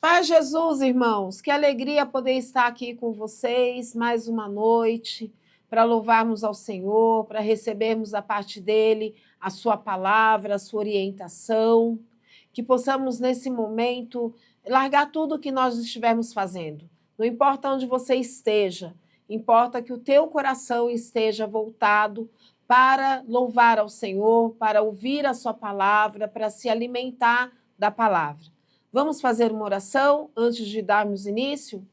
Pai Jesus, irmãos, que alegria poder estar aqui com vocês mais uma noite para louvarmos ao Senhor, para recebermos da parte dele a sua palavra, a sua orientação, que possamos nesse momento largar tudo o que nós estivermos fazendo. Não importa onde você esteja, importa que o teu coração esteja voltado para louvar ao Senhor, para ouvir a sua palavra, para se alimentar da palavra. Vamos fazer uma oração antes de darmos início?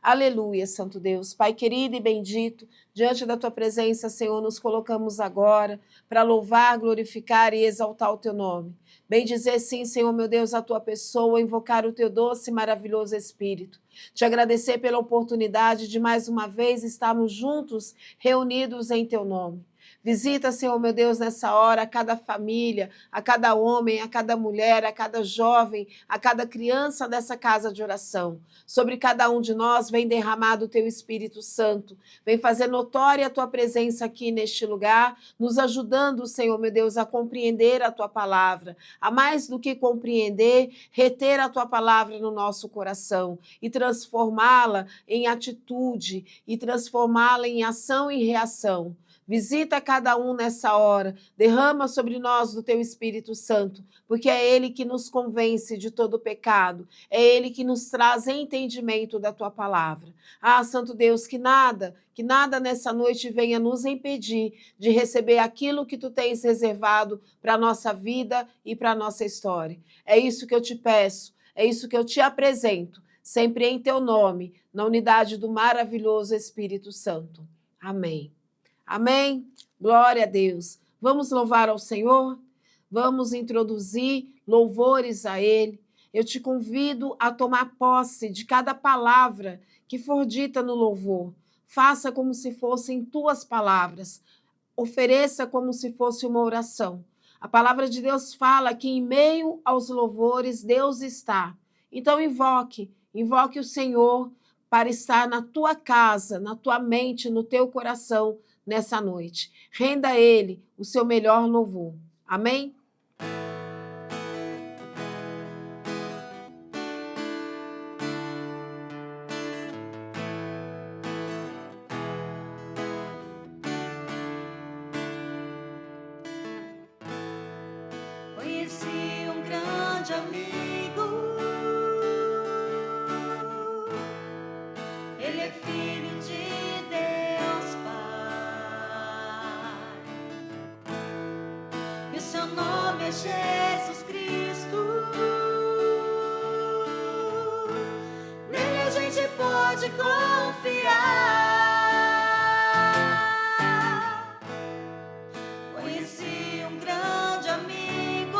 Aleluia, Santo Deus. Pai querido e bendito, diante da Tua presença, Senhor, nos colocamos agora para louvar, glorificar e exaltar o Teu nome. Bem dizer sim, Senhor, meu Deus, a Tua pessoa, invocar o Teu doce e maravilhoso Espírito. Te agradecer pela oportunidade de mais uma vez estarmos juntos, reunidos em Teu nome. Visita, Senhor, meu Deus, nessa hora, a cada família, a cada homem, a cada mulher, a cada jovem, a cada criança dessa casa de oração. Sobre cada um de nós vem derramado o Teu Espírito Santo. Vem fazer notória a Tua presença aqui neste lugar, nos ajudando, Senhor, meu Deus, a compreender a Tua palavra. A mais do que compreender, reter a Tua palavra no nosso coração e transformá-la em atitude e transformá-la em ação e reação. Visita cada um nessa hora, derrama sobre nós do Teu Espírito Santo, porque é Ele que nos convence de todo pecado, é Ele que nos traz entendimento da Tua palavra. Ah, Santo Deus, que nada nessa noite venha nos impedir de receber aquilo que Tu tens reservado para a nossa vida e para a nossa história. É isso que eu te peço, é isso que eu te apresento, sempre em Teu nome, na unidade do maravilhoso Espírito Santo. Amém. Amém? Glória a Deus. Vamos louvar ao Senhor? Vamos introduzir louvores a Ele. Eu te convido a tomar posse de cada palavra que for dita no louvor. Faça como se fossem tuas palavras. Ofereça como se fosse uma oração. A palavra de Deus fala que em meio aos louvores Deus está. Então invoque o Senhor para estar na tua casa, na tua mente, no teu coração, nessa noite. Renda a Ele o seu melhor louvor. Amém? Conheci um grande amigo. Ele é filho de Deus Pai. E o seu nome é Jesus Cristo. Nele a gente pode confiar. Conheci um grande amigo.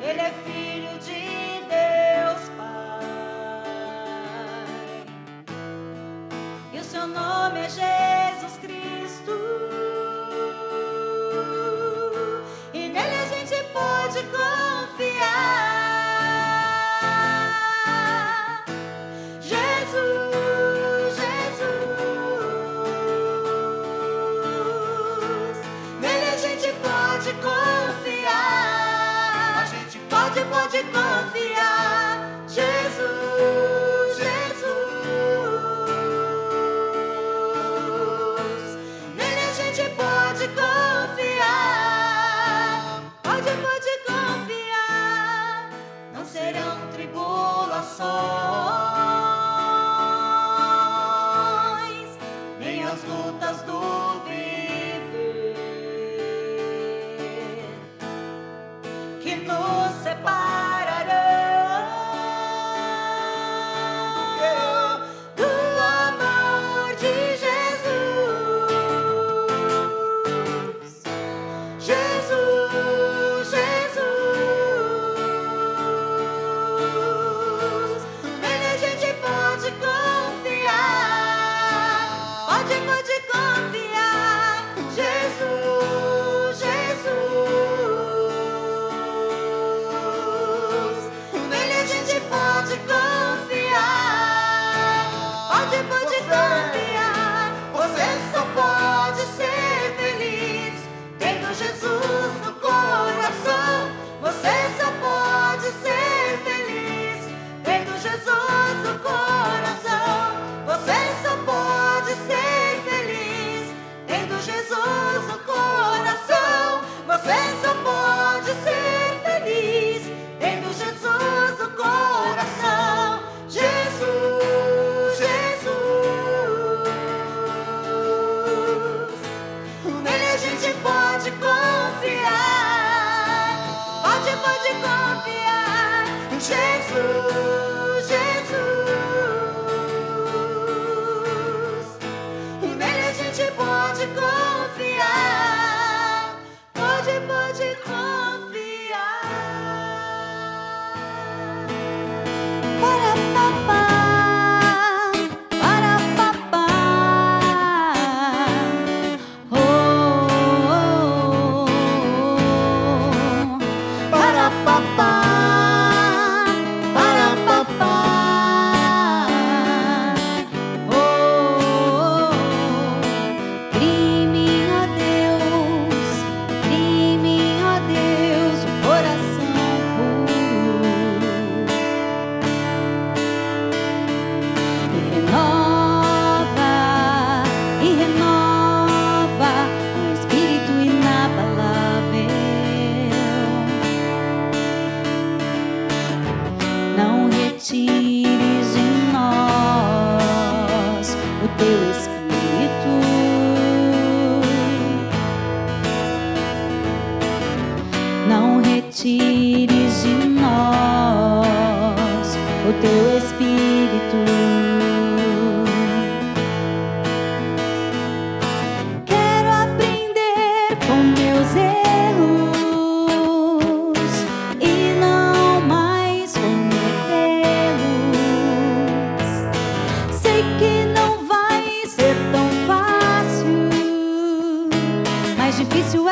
Ele é filho de Deus Pai. E o seu nome é Jesus Cristo. E nele a gente pode confiar. Jesus, Jesus. Nele a gente pode confiar. A gente pode confiar. Jesus, Jesus. Nele a gente pode confiar. Pode confiar. Não serão tribulações, nem as lutas do viver que nos separarão do amor de Jesus. Jesus, Jesus. Nele a gente pode confiar. Pode confiar. Jesus, Jesus.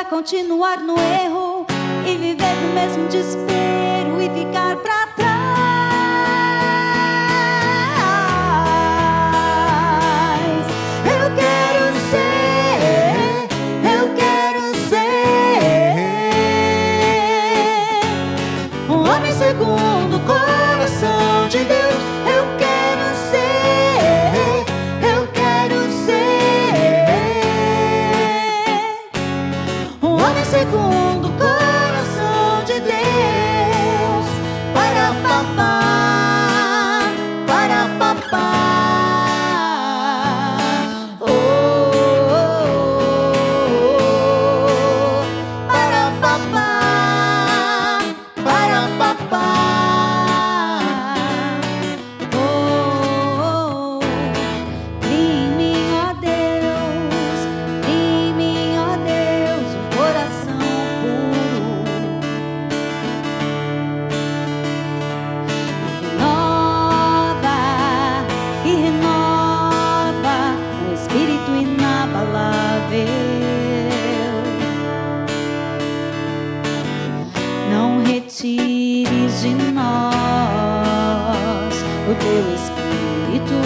Continuar no erro e viver no mesmo desespero e ficar pra trás. Eu quero ser um homem segundo o coração de Deus. Eu quero ser segundo o coração de Deus. Para papá, para papá. Oh, oh, oh, para papá, para papá. Oh, oh, oh. Em mim, ó Deus, em mim, ó Deus, um coração não retires de nós o teu Espírito.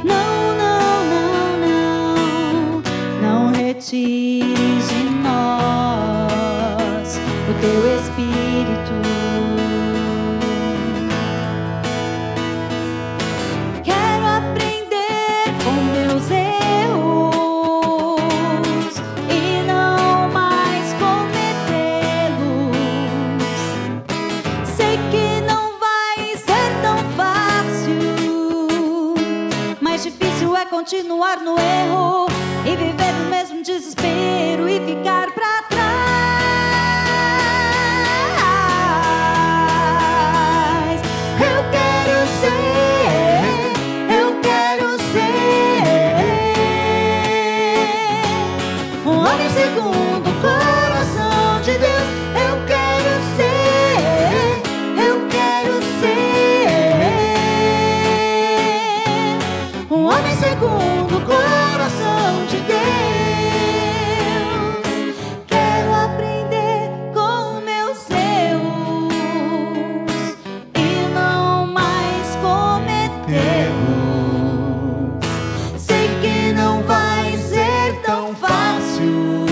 Não, não, não, não. Não retires de nós o teu Espírito. Quero aprender com meus erros e não mais cometê-los. Sei que não vai ser tão fácil, mas difícil é continuar no erro e viver no mesmo desespero e ficar pra trás. Eu quero ser um homem segundo o coração de Deus. Eu quero ser um homem segundo o coração de Deus. Quero aprender com meus erros e não mais cometê-los. Sei que não vai ser tão fácil,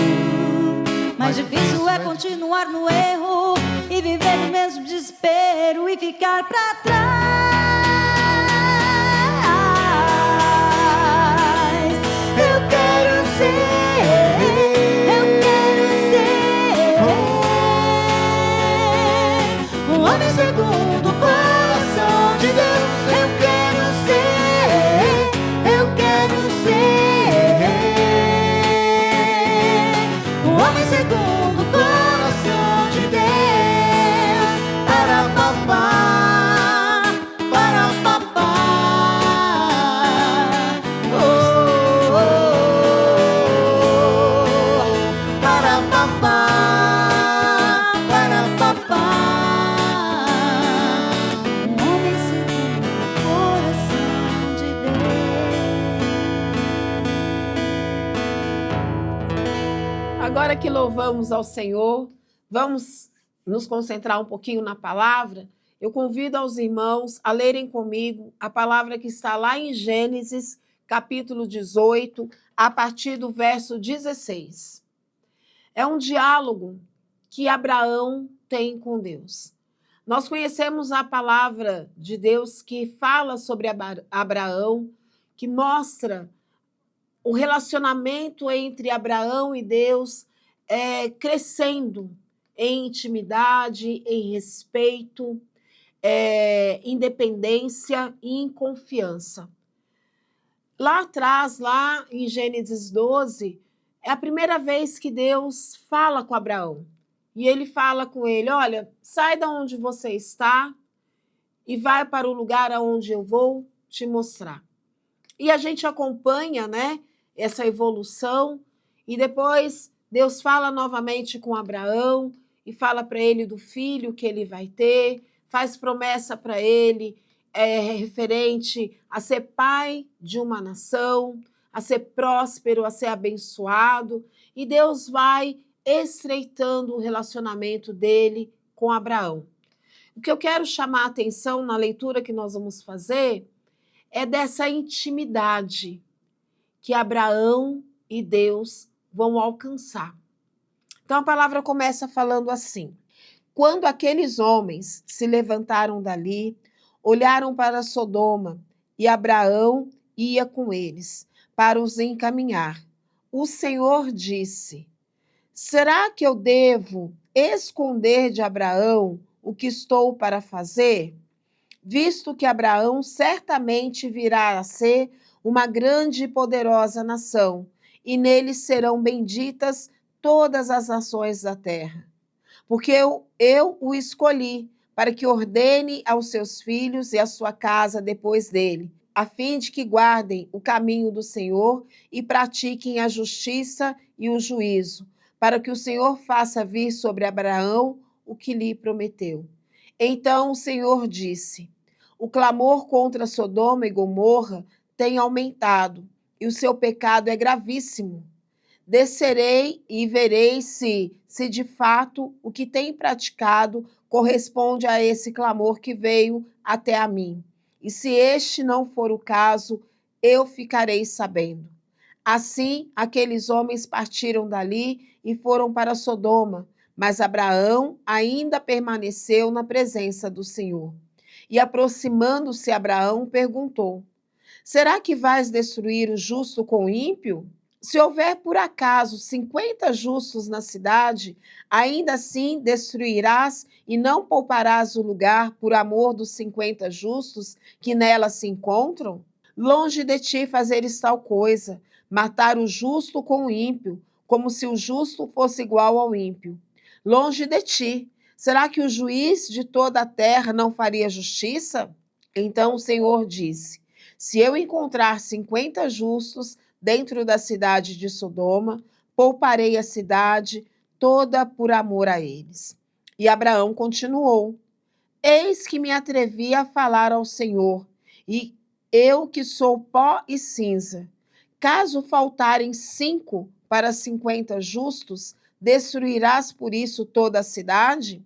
mas difícil é continuar no erro e viver no mesmo desespero e ficar pra trás. Eu quero ser um homem segundo o coração de Deus. Eu quero ser um homem segundo o coração de Deus. Para papá, para papá. Oh, oh, oh, para papá, para papá. Um homem segundo o coração de Deus. Agora que louvamos ao Senhor, vamos nos concentrar um pouquinho na palavra, eu convido aos irmãos a lerem comigo a palavra que está lá em Gênesis, capítulo 18, a partir do verso 16. É um diálogo que Abraão tem com Deus. Nós conhecemos a palavra de Deus que fala sobre Abraão, que mostra o relacionamento entre Abraão e Deus crescendo em intimidade, em respeito, independência e em confiança. Lá atrás, lá em Gênesis 12, é a primeira vez que Deus fala com Abraão. E ele fala com ele, olha, sai de onde você está e vai para o lugar aonde eu vou te mostrar. E a gente acompanha, né, essa evolução, e depois Deus fala novamente com Abraão e fala para ele do filho que ele vai ter, faz promessa para ele referente a ser pai de uma nação, a ser próspero, a ser abençoado, e Deus vai estreitando o relacionamento dele com Abraão. O que eu quero chamar a atenção na leitura que nós vamos fazer é dessa intimidade que Abraão e Deus vão alcançar. Então a palavra começa falando assim: quando aqueles homens se levantaram dali, olharam para Sodoma, e Abraão ia com eles para os encaminhar. O Senhor disse: será que eu devo esconder de Abraão o que estou para fazer? Visto que Abraão certamente virá a ser uma grande e poderosa nação, e nele serão benditas todas as nações da terra. Porque eu o escolhi para que ordene aos seus filhos e à sua casa depois dele, a fim de que guardem o caminho do Senhor e pratiquem a justiça e o juízo, para que o Senhor faça vir sobre Abraão o que lhe prometeu. Então o Senhor disse: o clamor contra Sodoma e Gomorra tem aumentado, e o seu pecado é gravíssimo. Descerei e verei se de fato o que tem praticado corresponde a esse clamor que veio até a mim. E se este não for o caso, eu ficarei sabendo. Assim, aqueles homens partiram dali e foram para Sodoma, mas Abraão ainda permaneceu na presença do Senhor. E aproximando-se Abraão, perguntou: será que vais destruir o justo com o ímpio? Se houver por acaso 50 justos na cidade, ainda assim destruirás e não pouparás o lugar por amor dos 50 justos que nela se encontram? Longe de ti fazeres tal coisa, matar o justo com o ímpio, como se o justo fosse igual ao ímpio. Longe de ti. Será que o juiz de toda a terra não faria justiça? Então o Senhor disse: se eu encontrar 50 justos dentro da cidade de Sodoma, pouparei a cidade toda por amor a eles. E Abraão continuou: eis que me atrevi a falar ao Senhor, e eu que sou pó e cinza. Caso faltarem 5 para 50 justos, destruirás por isso toda a cidade?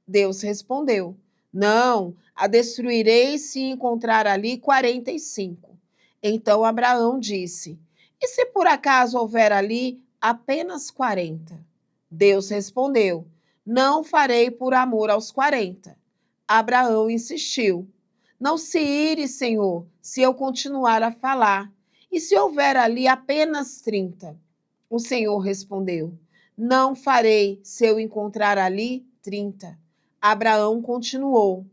Deus respondeu: não, a destruirei se encontrar ali 45. Então Abraão disse: e se por acaso houver ali apenas 40? Deus respondeu: não farei por amor aos 40. Abraão insistiu: não se ire, Senhor, se eu continuar a falar. E se houver ali apenas 30? O Senhor respondeu: não farei se eu encontrar ali 30. Abraão continuou: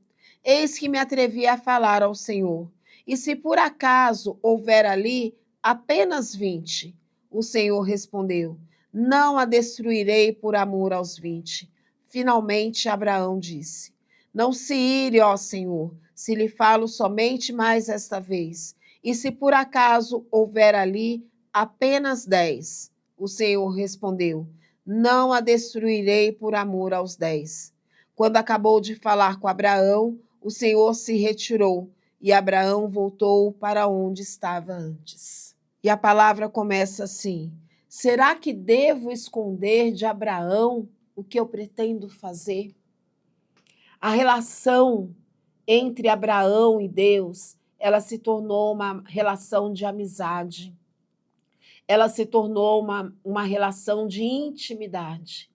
eis que me atrevi a falar ao Senhor. E se por acaso houver ali apenas 20? O Senhor respondeu: não a destruirei por amor aos 20. Finalmente Abraão disse: não se ire, ó Senhor, se lhe falo somente mais esta vez. E se por acaso houver ali apenas 10? O Senhor respondeu: não a destruirei por amor aos 10. Quando acabou de falar com Abraão, o Senhor se retirou e Abraão voltou para onde estava antes. E a palavra começa assim: será que devo esconder de Abraão o que eu pretendo fazer? A relação entre Abraão e Deus, ela se tornou uma relação de amizade. Ela se tornou uma relação de intimidade.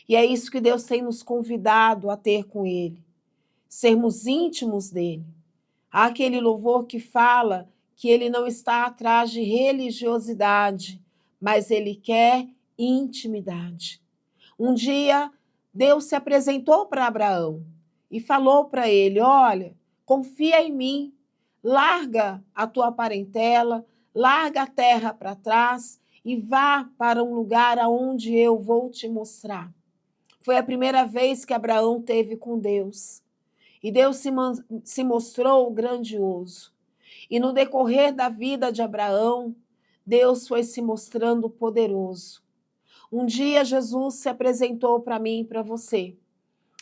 E é isso que Deus tem nos convidado a ter com Ele, sermos íntimos dEle. Há aquele louvor que fala que Ele não está atrás de religiosidade, mas Ele quer intimidade. Um dia, Deus se apresentou para Abraão e falou para ele: olha, confia em mim, larga a tua parentela, larga a terra para trás e vá para um lugar aonde eu vou te mostrar. Foi a primeira vez que Abraão teve com Deus. E Deus se mostrou grandioso. E no decorrer da vida de Abraão, Deus foi se mostrando poderoso. Um dia Jesus se apresentou para mim e para você.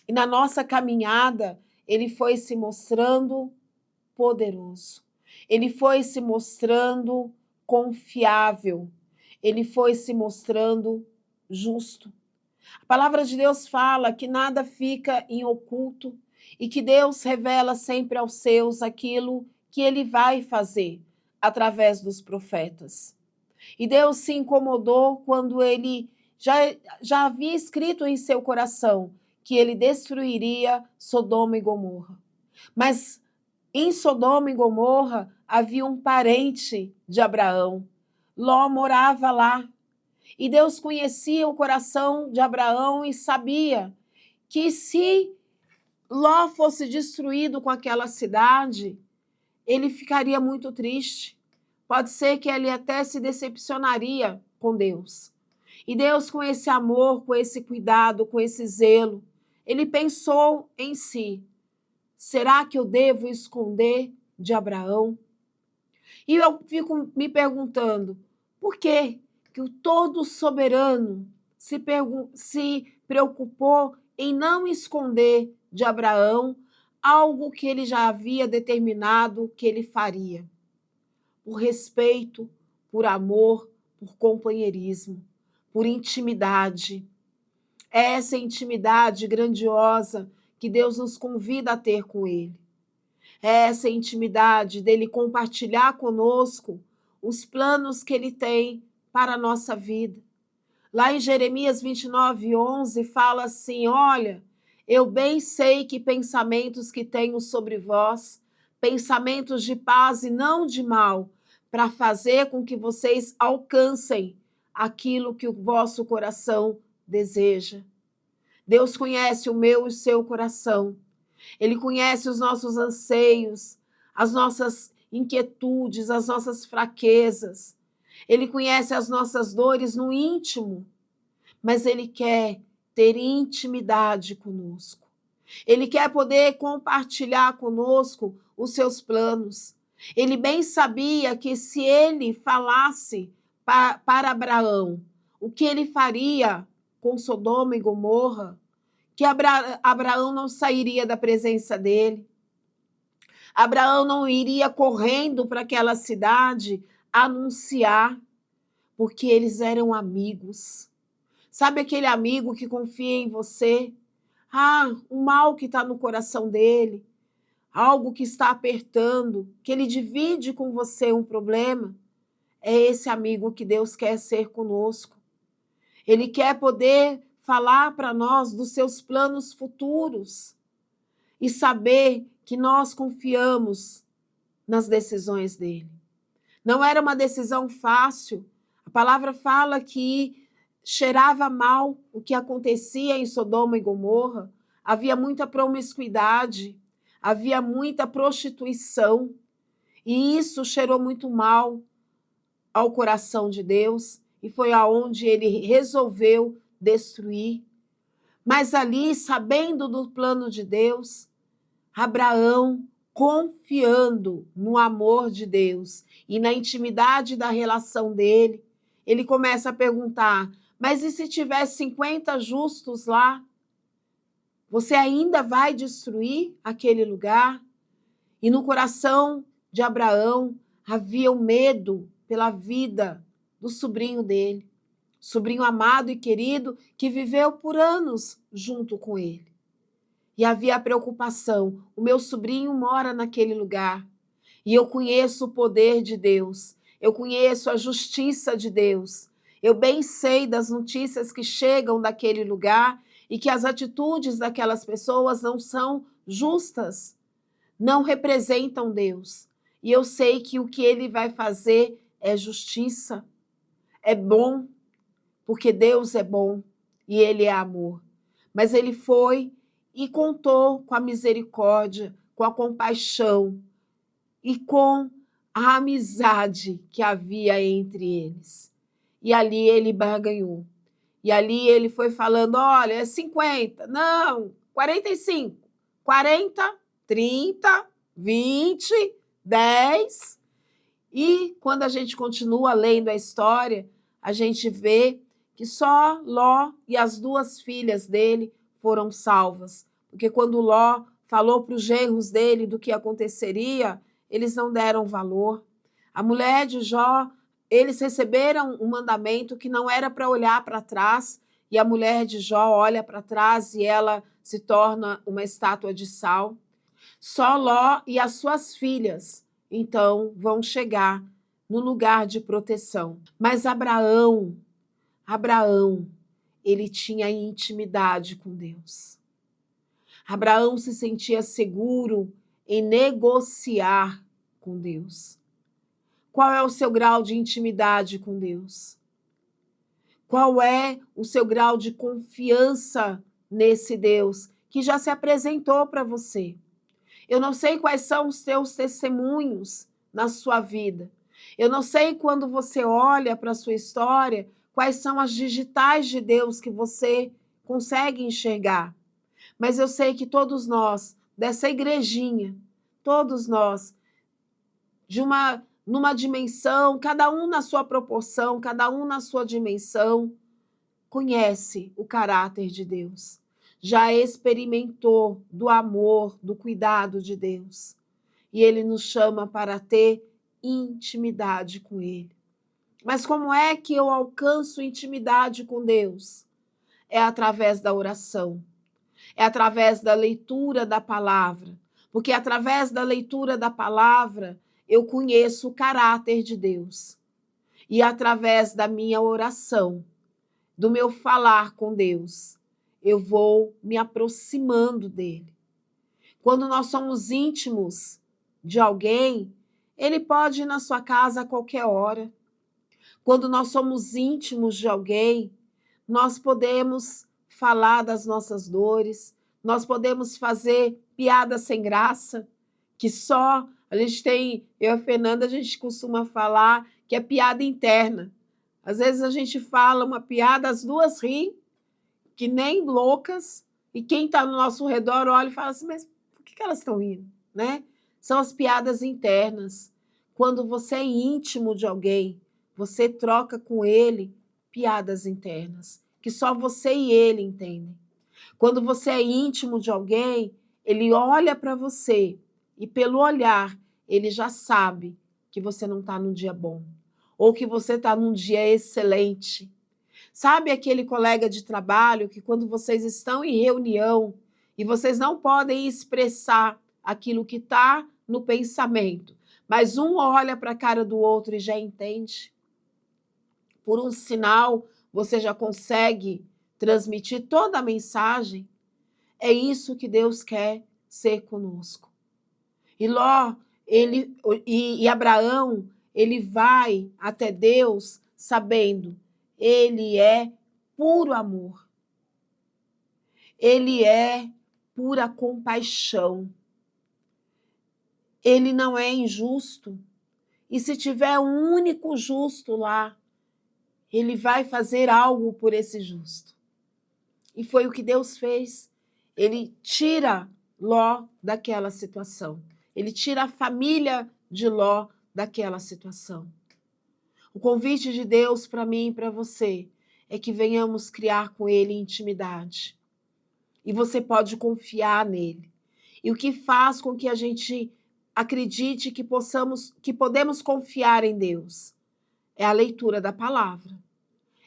E na nossa caminhada, ele foi se mostrando poderoso. Ele foi se mostrando confiável. Ele foi se mostrando justo. A palavra de Deus fala que nada fica em oculto e que Deus revela sempre aos seus aquilo que ele vai fazer através dos profetas. E Deus se incomodou quando ele já havia escrito em seu coração que ele destruiria Sodoma e Gomorra. Mas em Sodoma e Gomorra havia um parente de Abraão. Ló morava lá. E Deus conhecia o coração de Abraão e sabia que se Ló fosse destruído com aquela cidade, ele ficaria muito triste. Pode ser que ele até se decepcionaria com Deus. E Deus, com esse amor, com esse cuidado, com esse zelo, ele pensou em si: será que eu devo esconder de Abraão? E eu fico me perguntando, por que o Todo-Soberano se preocupou em não esconder de Abraão algo que ele já havia determinado que ele faria? Por respeito, por amor, por companheirismo, por intimidade. É essa intimidade grandiosa que Deus nos convida a ter com Ele. É essa intimidade dele compartilhar conosco os planos que Ele tem para a nossa vida. Lá em Jeremias 29:11 fala assim: olha, eu bem sei que pensamentos que tenho sobre vós, pensamentos de paz e não de mal, para fazer com que vocês alcancem aquilo que o vosso coração deseja. Deus conhece o meu e o seu coração. Ele conhece os nossos anseios, as nossas inquietudes, as nossas fraquezas. Ele conhece as nossas dores no íntimo, mas Ele quer ter intimidade conosco. Ele quer poder compartilhar conosco os seus planos. Ele bem sabia que se ele falasse para Abraão o que ele faria com Sodoma e Gomorra, que Abraão não sairia da presença dele. Abraão não iria correndo para aquela cidade anunciar, porque eles eram amigos. Sabe aquele amigo que confia em você? O mal que está no coração dele, algo que está apertando, que ele divide com você um problema. É esse amigo que Deus quer ser conosco. Ele quer poder falar para nós dos seus planos futuros e saber que nós confiamos nas decisões dele. Não era uma decisão fácil. A palavra fala que cheirava mal o que acontecia em Sodoma e Gomorra. Havia muita promiscuidade, havia muita prostituição, e isso cheirou muito mal ao coração de Deus, e foi aonde ele resolveu destruir. Mas ali, sabendo do plano de Deus, Abraão, confiando no amor de Deus e na intimidade da relação dele, ele começa a perguntar: mas e se tiver 50 justos lá? Você ainda vai destruir aquele lugar? E no coração de Abraão havia o medo pela vida do sobrinho dele, sobrinho amado e querido que viveu por anos junto com ele. E havia a preocupação, o meu sobrinho mora naquele lugar, e eu conheço o poder de Deus, eu conheço a justiça de Deus, eu bem sei das notícias que chegam daquele lugar e que as atitudes daquelas pessoas não são justas, não representam Deus. E eu sei que o que ele vai fazer é justiça, é bom, porque Deus é bom e ele é amor. Mas ele foi e contou com a misericórdia, com a compaixão e com a amizade que havia entre eles. E ali ele barganhou. E ali ele foi falando, olha, é 50, não, 45, 40, 30, 20, 10. E quando a gente continua lendo a história, a gente vê que só Ló e as 2 filhas dele foram salvas. Porque quando Ló falou para os genros dele do que aconteceria, eles não deram valor. A mulher de Jó, eles receberam um mandamento que não era para olhar para trás, e a mulher de Jó olha para trás e ela se torna uma estátua de sal. Só Ló e as suas filhas, então, vão chegar no lugar de proteção. Mas Abraão, ele tinha intimidade com Deus. Abraão se sentia seguro em negociar com Deus. Qual é o seu grau de intimidade com Deus? Qual é o seu grau de confiança nesse Deus que já se apresentou para você? Eu não sei quais são os teus testemunhos na sua vida. Eu não sei, quando você olha para a sua história, quais são as digitais de Deus que você consegue enxergar. Mas eu sei que todos nós, dessa igrejinha, todos nós, numa dimensão, cada um na sua proporção, cada um na sua dimensão, conhece o caráter de Deus. Já experimentou do amor, do cuidado de Deus. E ele nos chama para ter intimidade com ele. Mas como é que eu alcanço intimidade com Deus? É através da oração. É através da leitura da palavra. Porque através da leitura da palavra, eu conheço o caráter de Deus. E através da minha oração, do meu falar com Deus, eu vou me aproximando dele. Quando nós somos íntimos de alguém, ele pode ir na sua casa a qualquer hora. Quando nós somos íntimos de alguém, nós podemos falar das nossas dores, nós podemos fazer piada sem graça, que só a gente tem, eu e a Fernanda, a gente costuma falar que é piada interna. Às vezes a gente fala uma piada, as 2 riem, que nem loucas, e quem está no nosso redor olha e fala assim, mas por que elas estão rindo? Né? São as piadas internas. Quando você é íntimo de alguém, você troca com ele piadas internas, que só você e ele entendem. Quando você é íntimo de alguém, ele olha para você e pelo olhar ele já sabe que você não está num dia bom ou que você está num dia excelente. Sabe aquele colega de trabalho que quando vocês estão em reunião e vocês não podem expressar aquilo que está no pensamento, mas um olha para a cara do outro e já entende? Por um sinal, você já consegue transmitir toda a mensagem? É isso que Deus quer ser conosco. E Abraão, ele vai até Deus sabendo, ele é puro amor. Ele é pura compaixão. Ele não é injusto. E se tiver um único justo lá, ele vai fazer algo por esse justo. E foi o que Deus fez. Ele tira Ló daquela situação. Ele tira a família de Ló daquela situação. O convite de Deus para mim e para você é que venhamos criar com ele intimidade. E você pode confiar nele. E o que faz com que a gente acredite que podemos confiar em Deus é a leitura da palavra.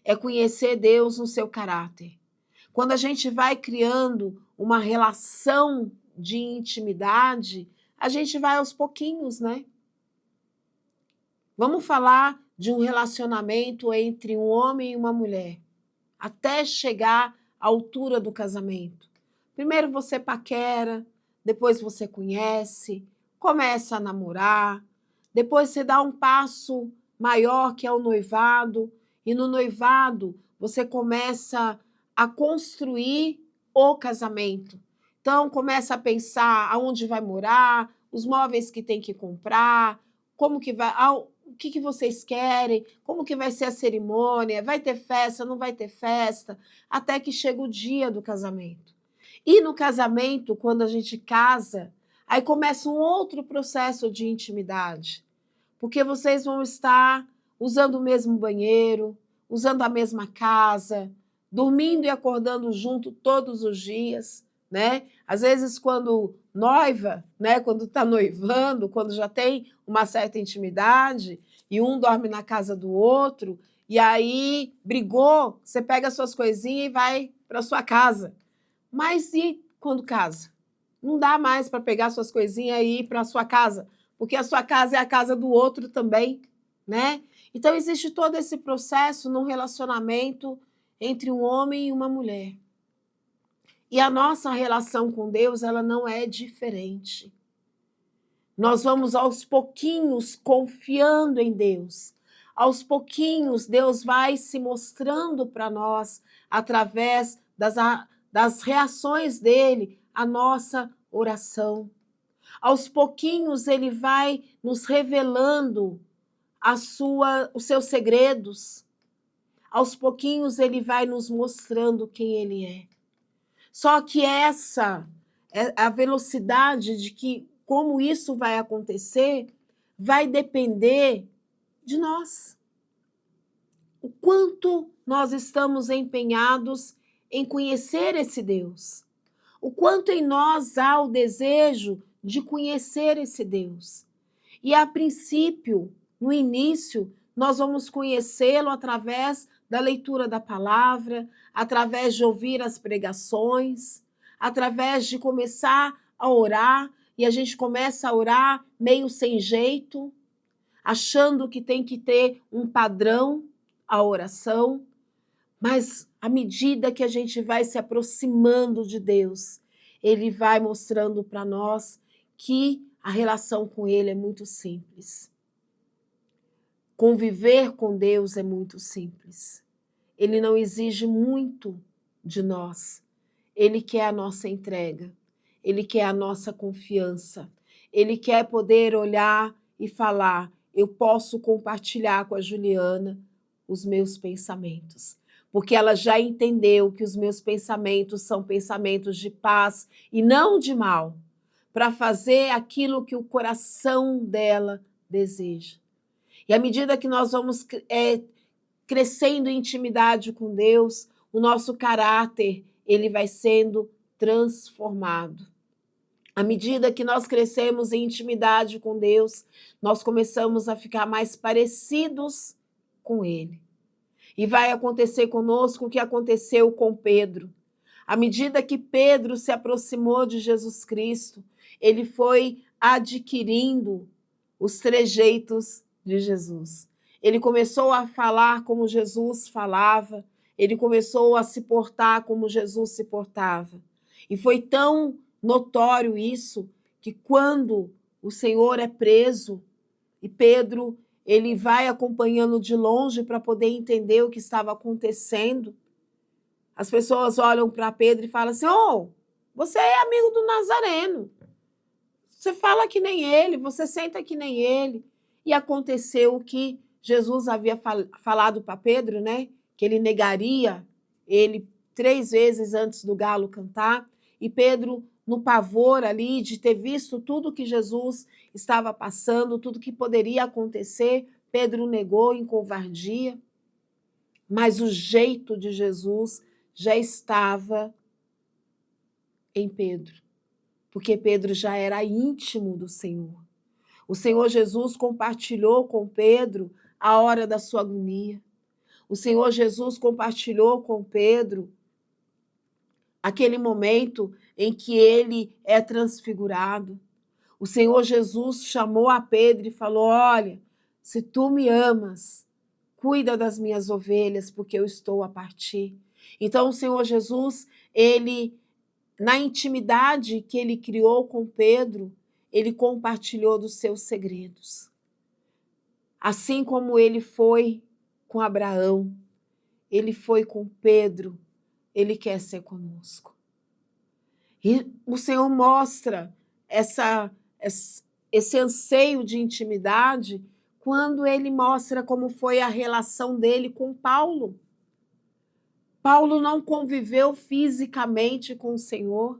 É conhecer Deus no seu caráter. Quando a gente vai criando uma relação de intimidade, a gente vai aos pouquinhos, né? Vamos falar de um relacionamento entre um homem e uma mulher, até chegar à altura do casamento. Primeiro você paquera, depois você conhece, começa a namorar, depois você dá um passo maior, que é o noivado, e no noivado você começa a construir o casamento. Então, começa a pensar aonde vai morar, os móveis que tem que comprar, como que vai, o que vocês querem, como que vai ser a cerimônia, vai ter festa, não vai ter festa, até que chega o dia do casamento. E no casamento, quando a gente casa, aí começa um outro processo de intimidade, porque vocês vão estar usando o mesmo banheiro, usando a mesma casa, dormindo e acordando junto todos os dias, né? Às vezes, quando noiva, né? Quando está noivando, quando já tem uma certa intimidade, e um dorme na casa do outro, e aí brigou, você pega suas coisinhas e vai para sua casa. Mas e quando casa? Não dá mais para pegar suas coisinhas e ir para a sua casa, porque a sua casa é a casa do outro também, né? Então, existe todo esse processo num relacionamento entre um homem e uma mulher. E a nossa relação com Deus, ela não é diferente. Nós vamos aos pouquinhos confiando em Deus. Aos pouquinhos, Deus vai se mostrando para nós através das reações dele à nossa oração. Aos pouquinhos, ele vai nos revelando os seus segredos. Aos pouquinhos, ele vai nos mostrando quem ele é. Só que essa é a velocidade de que como isso vai acontecer vai depender de nós. O quanto nós estamos empenhados em conhecer esse Deus. O quanto em nós há o desejo de conhecer esse Deus. E a princípio, no início, nós vamos conhecê-lo através da leitura da palavra, através de ouvir as pregações, através de começar a orar, e a gente começa a orar meio sem jeito, achando que tem que ter um padrão a oração, mas à medida que a gente vai se aproximando de Deus, ele vai mostrando para nós que a relação com ele é muito simples. Conviver com Deus é muito simples. Ele não exige muito de nós. Ele quer a nossa entrega. Ele quer a nossa confiança. Ele quer poder olhar e falar: eu posso compartilhar com a Juliana os meus pensamentos. Porque ela já entendeu que os meus pensamentos são pensamentos de paz e não de mal, para fazer aquilo que o coração dela deseja. E à medida que nós vamos crescendo em intimidade com Deus, o nosso caráter ele vai sendo transformado. À medida que nós crescemos em intimidade com Deus, nós começamos a ficar mais parecidos com Ele. E vai acontecer conosco o que aconteceu com Pedro. À medida que Pedro se aproximou de Jesus Cristo, ele foi adquirindo os trejeitos de Jesus. Ele começou a falar como Jesus falava, ele começou a se portar como Jesus se portava. E foi tão notório isso, que quando o Senhor é preso, e Pedro ele vai acompanhando de longe para poder entender o que estava acontecendo, as pessoas olham para Pedro e falam assim: oh, você é amigo do Nazareno, você fala que nem ele, você senta que nem ele. E aconteceu o que Jesus havia falado para Pedro, né? Que ele negaria ele 3 vezes antes do galo cantar. E Pedro, no pavor ali de ter visto tudo que Jesus estava passando, tudo que poderia acontecer, Pedro negou em covardia. Mas o jeito de Jesus já estava em Pedro, porque Pedro já era íntimo do Senhor. O Senhor Jesus compartilhou com Pedro a hora da sua agonia. O Senhor Jesus compartilhou com Pedro aquele momento em que ele é transfigurado. O Senhor Jesus chamou a Pedro e falou: olha, se tu me amas, cuida das minhas ovelhas, porque eu estou a partir. Então o Senhor Jesus, ele, na intimidade que ele criou com Pedro, ele compartilhou dos seus segredos. Assim como ele foi com Abraão, ele foi com Pedro, ele quer ser conosco. E o Senhor mostra esse anseio de intimidade quando ele mostra como foi a relação dele com Paulo. Paulo não conviveu fisicamente com o Senhor.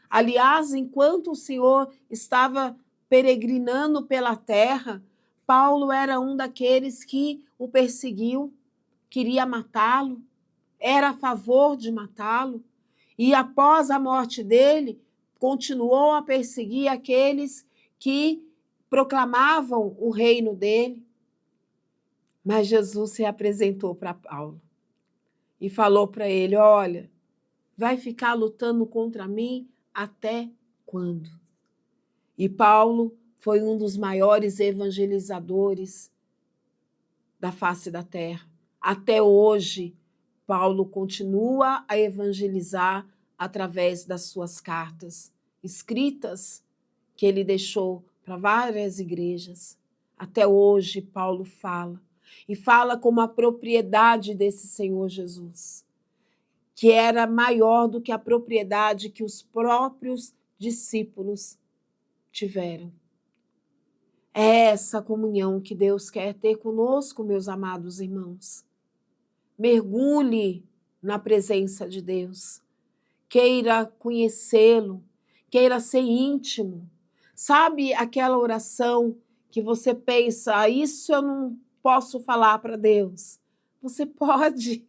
Aliás, enquanto o Senhor estava peregrinando pela terra, Paulo era um daqueles que o perseguiu, queria matá-lo, era a favor de matá-lo. E após a morte dele, continuou a perseguir aqueles que proclamavam o reino dele. Mas Jesus se apresentou para Paulo e falou para ele: olha, vai ficar lutando contra mim até quando? E Paulo foi um dos maiores evangelizadores da face da terra. Até hoje, Paulo continua a evangelizar através das suas cartas escritas que ele deixou para várias igrejas. Até hoje, Paulo fala, e fala como a propriedade desse Senhor Jesus, que era maior do que a propriedade que os próprios discípulos tiveram. É essa comunhão que Deus quer ter conosco, meus amados irmãos. Mergulhe na presença de Deus. Queira conhecê-lo, queira ser íntimo. Sabe aquela oração que você pensa: isso eu não posso falar para Deus? Você pode.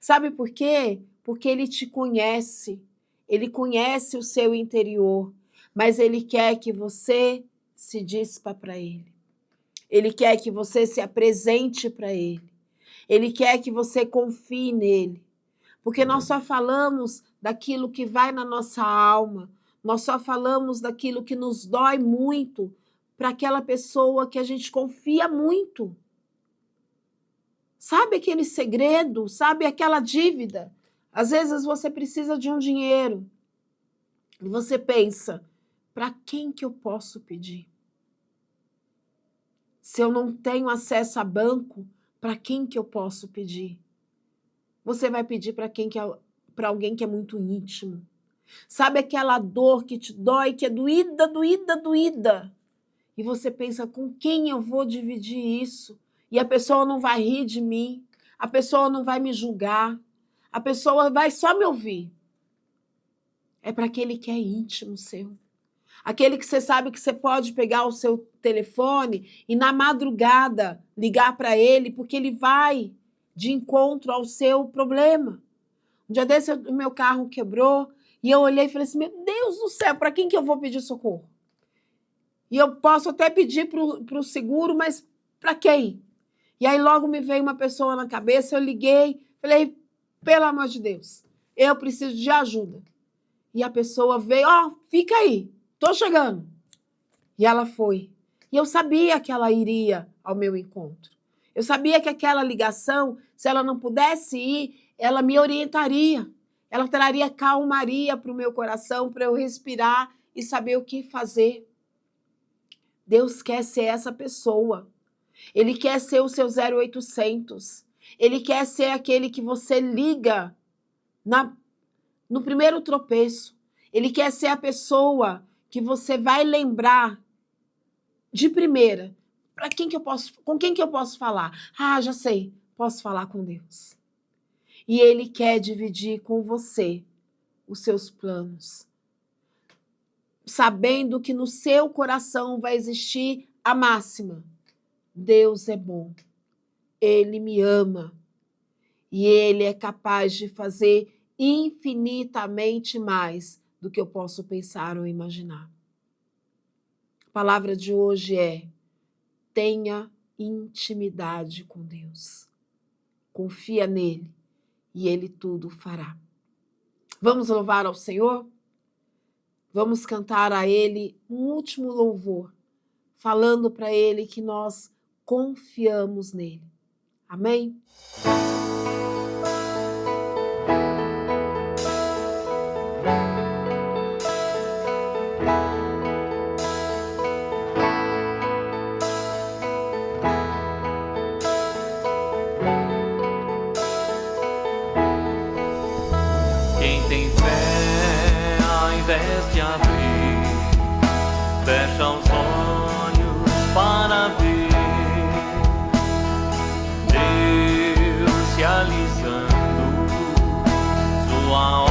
Sabe por quê? Porque Ele te conhece, Ele conhece o seu interior, mas Ele quer que você se dispa para Ele. Ele quer que você se apresente para Ele. Ele quer que você confie nele. Porque nós só falamos daquilo que vai na nossa alma, nós só falamos daquilo que nos dói muito para aquela pessoa que a gente confia muito. Sabe aquele segredo? Sabe aquela dívida? Às vezes você precisa de um dinheiro e você pensa: para quem que eu posso pedir? Se eu não tenho acesso a banco, para quem que eu posso pedir? Você vai pedir para alguém que é muito íntimo. Sabe aquela dor que te dói, que é doída, doída, doída? E você pensa: com quem eu vou dividir isso? E a pessoa não vai rir de mim, a pessoa não vai me julgar, a pessoa vai só me ouvir. É para aquele que é íntimo seu. Aquele que você sabe que você pode pegar o seu telefone e na madrugada ligar para ele, porque ele vai de encontro ao seu problema. Um dia desse, o meu carro quebrou e eu olhei e falei assim: meu Deus do céu, para quem que eu vou pedir socorro? E eu posso até pedir para o seguro, mas para quem? E aí logo me veio uma pessoa na cabeça, eu liguei, falei: pelo amor de Deus, eu preciso de ajuda. E a pessoa veio: fica aí, tô chegando. E ela foi. E eu sabia que ela iria ao meu encontro. Eu sabia que aquela ligação, se ela não pudesse ir, ela me orientaria. Ela traria calmaria para o meu coração, para eu respirar e saber o que fazer. Deus quer ser essa pessoa. Ele quer ser o seu 0800. Ele quer ser aquele que você liga no primeiro tropeço. Ele quer ser a pessoa que você vai lembrar de primeira. Com quem que eu posso falar? Já sei, posso falar com Deus. E Ele quer dividir com você os seus planos, sabendo que no seu coração vai existir a máxima: Deus é bom, Ele me ama e Ele é capaz de fazer infinitamente mais do que eu posso pensar ou imaginar. A palavra de hoje é: tenha intimidade com Deus. Confia nele e ele tudo fará. Vamos louvar ao Senhor? Vamos cantar a Ele um último louvor, falando para Ele que nós confiamos nele. Amém? Quem tem fé, ao invés de abrir, fecha os olhos para ver Deus realizando sua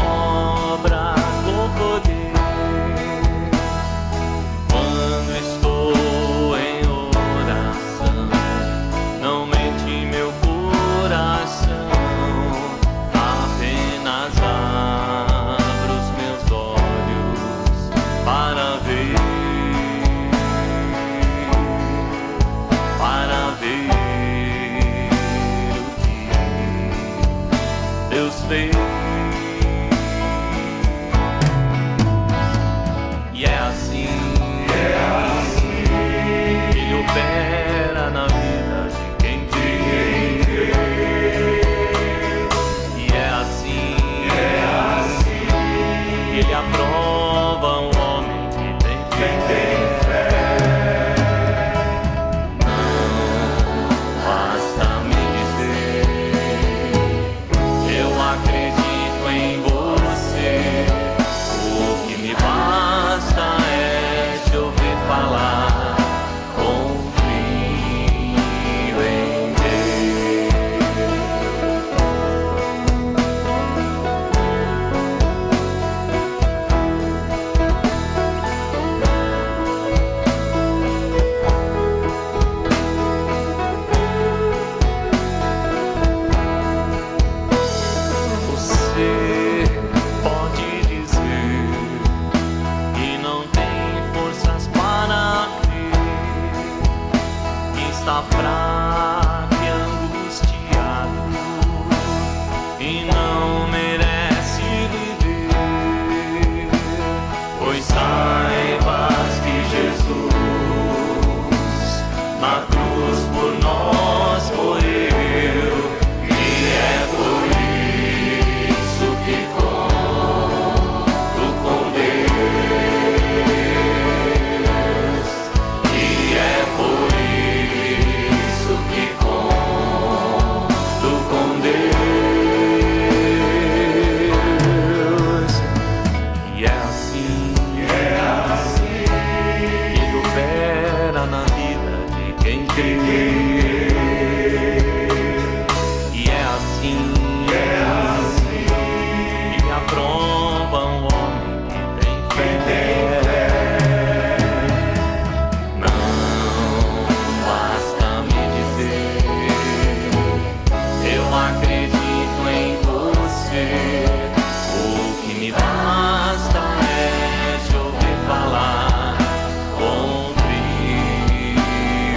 obra com poder. Quando estou em oração, não mente meu coração, apenas abro os meus olhos para ver o que Deus fez. E é assim que Ele opera na vida de quem crê. E é assim que Ele aprova um homem que tem fé. Não basta me dizer, eu acredito em você. O que me basta é te ouvir falar. Confio em Deus. Você pode dizer que não tem forças para crer, que está fraco e angustiado e não merece viver. Pois saibas que Jesus na cruz por nós morreu, e é por isso que conto com Deus, e é por isso que conto com Deus, e é assim que Ele opera na vida de quem crê. E é assim que Ele aprova um homem que tem fé. Não basta me dizer, eu acredito em você. O que me basta é te ouvir falar. Confio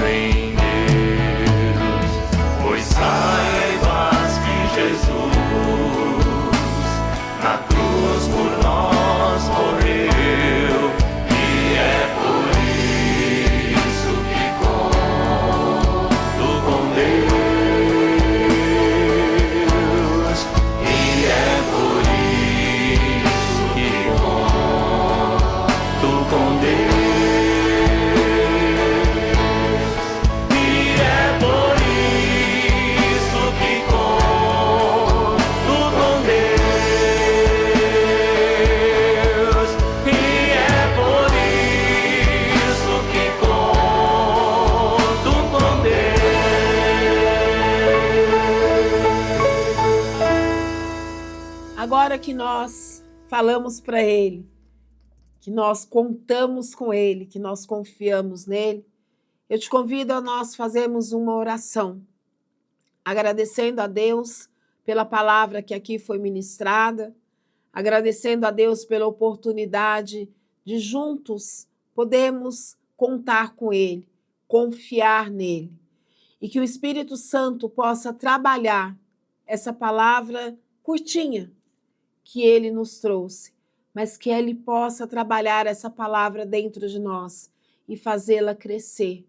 em Deus, pois saibas que Jesus na cruz por nós morreu, e é por isso que conto com Deus, e é por isso que conto com Deus, e é por isso que conto com Deus, e é por isso que conto com Deus. Agora que nós falamos para Ele, que nós contamos com Ele, que nós confiamos nele, eu te convido a nós fazermos uma oração, agradecendo a Deus pela palavra que aqui foi ministrada, agradecendo a Deus pela oportunidade de juntos podermos contar com Ele, confiar nele, e que o Espírito Santo possa trabalhar essa palavra curtinha, que Ele nos trouxe, mas que Ele possa trabalhar essa palavra dentro de nós e fazê-la crescer.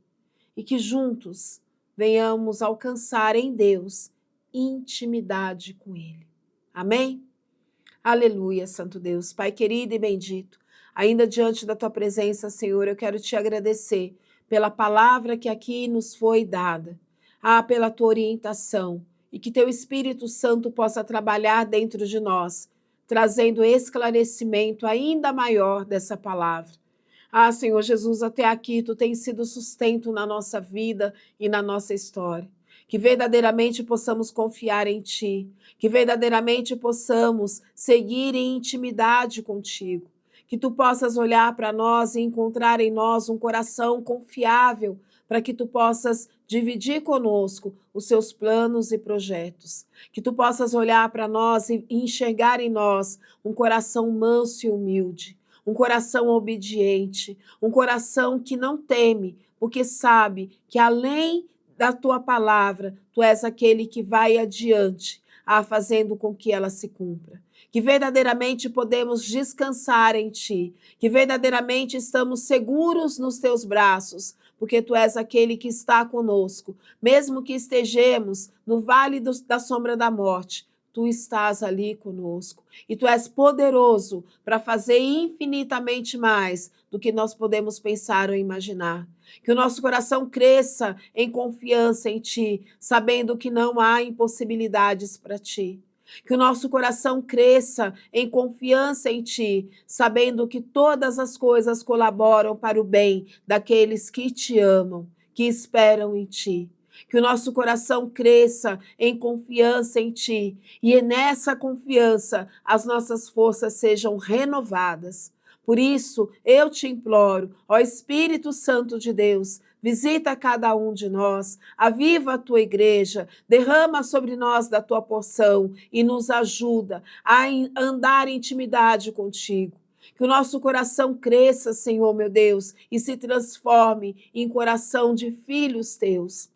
E que juntos venhamos alcançar em Deus intimidade com Ele. Amém? Aleluia, Santo Deus. Pai querido e bendito, ainda diante da Tua presença, Senhor, eu quero Te agradecer pela palavra que aqui nos foi dada, pela Tua orientação, e que Teu Espírito Santo possa trabalhar dentro de nós, trazendo esclarecimento ainda maior dessa palavra. Senhor Jesus, até aqui Tu tens sido sustento na nossa vida e na nossa história. Que verdadeiramente possamos confiar em Ti, que verdadeiramente possamos seguir em intimidade contigo, que Tu possas olhar para nós e encontrar em nós um coração confiável, para que Tu possas dividir conosco os Seus planos e projetos, que Tu possas olhar para nós e enxergar em nós um coração manso e humilde, um coração obediente, um coração que não teme, porque sabe que além da Tua palavra, Tu és aquele que vai adiante, fazendo com que ela se cumpra. Que verdadeiramente podemos descansar em Ti, que verdadeiramente estamos seguros nos Teus braços, porque Tu és aquele que está conosco. Mesmo que estejamos no vale da sombra da morte, Tu estás ali conosco. E Tu és poderoso para fazer infinitamente mais do que nós podemos pensar ou imaginar. Que o nosso coração cresça em confiança em Ti, sabendo que não há impossibilidades para Ti. Que o nosso coração cresça em confiança em Ti, sabendo que todas as coisas colaboram para o bem daqueles que Te amam, que esperam em Ti. Que o nosso coração cresça em confiança em Ti, e nessa confiança as nossas forças sejam renovadas. Por isso, eu te imploro, ó Espírito Santo de Deus, visita cada um de nós, aviva a Tua igreja, derrama sobre nós da Tua porção e nos ajuda a andar em intimidade contigo. Que o nosso coração cresça, Senhor meu Deus, e se transforme em coração de filhos Teus.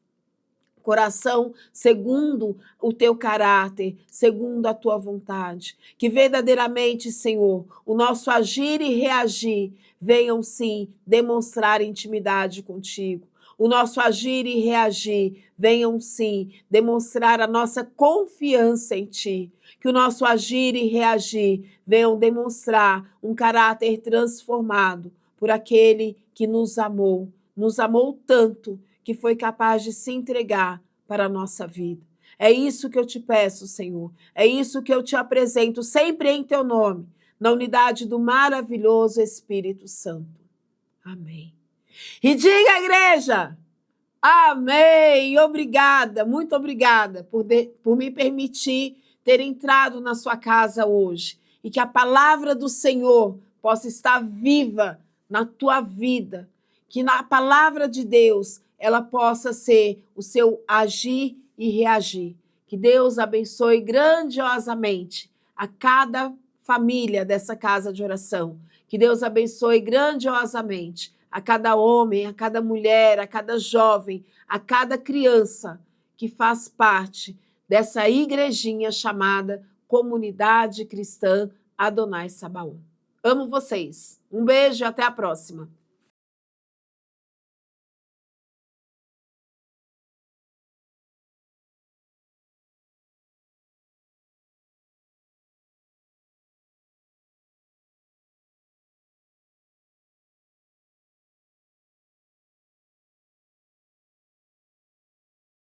Coração segundo o Teu caráter, segundo a Tua vontade. Que verdadeiramente, Senhor, o nosso agir e reagir venham sim demonstrar intimidade contigo. O nosso agir e reagir venham sim demonstrar a nossa confiança em Ti. Que o nosso agir e reagir venham demonstrar um caráter transformado por aquele que nos amou tanto, que foi capaz de se entregar para a nossa vida. É isso que eu te peço, Senhor. É isso que eu te apresento, sempre em Teu nome, na unidade do maravilhoso Espírito Santo. Amém. E diga, igreja, amém. Obrigada, muito obrigada por me permitir ter entrado na sua casa hoje. E que a palavra do Senhor possa estar viva na tua vida. Que na palavra de Deus ela possa ser o seu agir e reagir. Que Deus abençoe grandiosamente a cada família dessa casa de oração. Que Deus abençoe grandiosamente a cada homem, a cada mulher, a cada jovem, a cada criança que faz parte dessa igrejinha chamada Comunidade Cristã Adonai Sabaoth. Amo vocês. Um beijo e até a próxima.